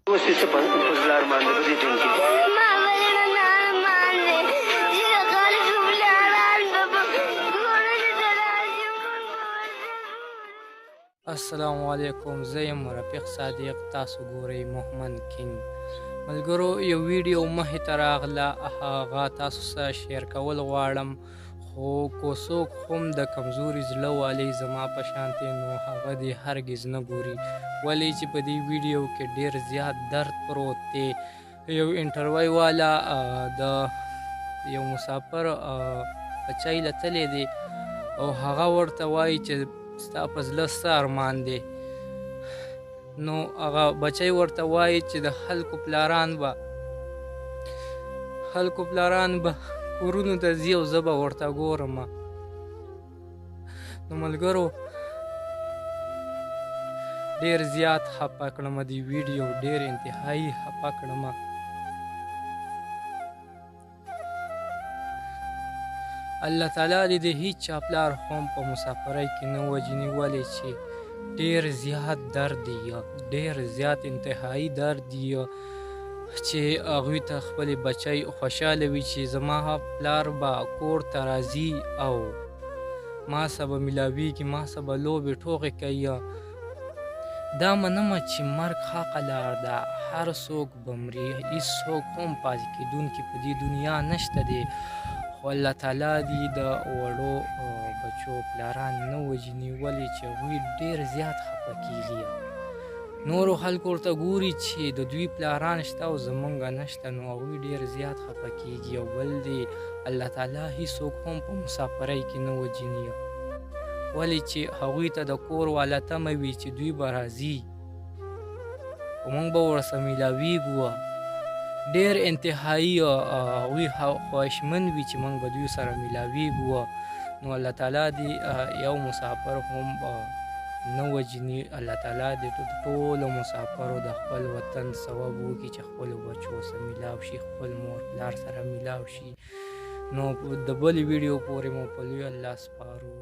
اوس یې څه په زړه ارمان دی په دې ټیم کې؟ ما ویل نه ارمان دی چې د خلکو پلاران به په کورونو ته راشي. السلام علیکم، زه یم رفیق صادق، تاسو ګورئ موهمن کینګ. ملګرو، یو ویډیو مخې ته راغله، هغه تاسو سره شیر کول غواړم، خو که څوک هم د کمزوري زړه والی زما په شانتې نو هغه دې هرګز نه ګوري، ولې چې په دې ویډیو کې ډېر زیات درد پروت دی. یو انټرویو والا د یو مسافر بچی له تللی دی او هغه ورته وایي چې ستا په زړه څه ارمان دی؟ نو هغه بچی ورته وایي چې د خلکو پلاران به کورونو ته ځي او زه به ورته ګورم. نو ملګرو، ډېر زیات خفه کړمه دې ویډیو، ډېر انتهایي خفه کړمه. الله تعالی دې د هیڅ چا پلار هم په مسافرۍ کې نه وجني، ولې چې ډېر زیات درد دی، ډېر زیات انتهایي درد دی چې هغوی ته خپلې بچی خوشحاله وي چې زما پلار به کور ته راځي او ما سره به میلاویږي، ما سره به لوبې ټوغې کوي. دا منمه چې مرګ حقه لار ده، هر څوک به مري، هېڅوک هم پاتې کېدونکي په دې دنیا نشته دی، خو الله تعالی دې د وړو بچو پلاران نه وژني، ولې چې هغوی ډېر زیات خفه کېږي. نورو خلکو ورته ګوري چې د دوی پلاران شته او زمونږ نشته، نو هغوی ډېر زیات خفه کېږي. او بل دی الله تعالی هېڅوک هم په مسافرۍ کې نه وژني، ولې چې هغوی ته د کور والا تمه وي چې دوی به راځي او موږ به ورسره میلاویږو. ډېر انتهایي هغوی خواهشمن وي چې موږ به دوی سره میلاویږو. نو الله تعالی دې یو مسافر هم نه وژني. الله تعالی دې ټولو مسافرو د خپل وطن ثواب وکړي چې خپلو بچو سره میلاو شي، خپل مور پلار سره میلاو شي. نو د بلې ویډیو پورې مو په لوی الله سپارو.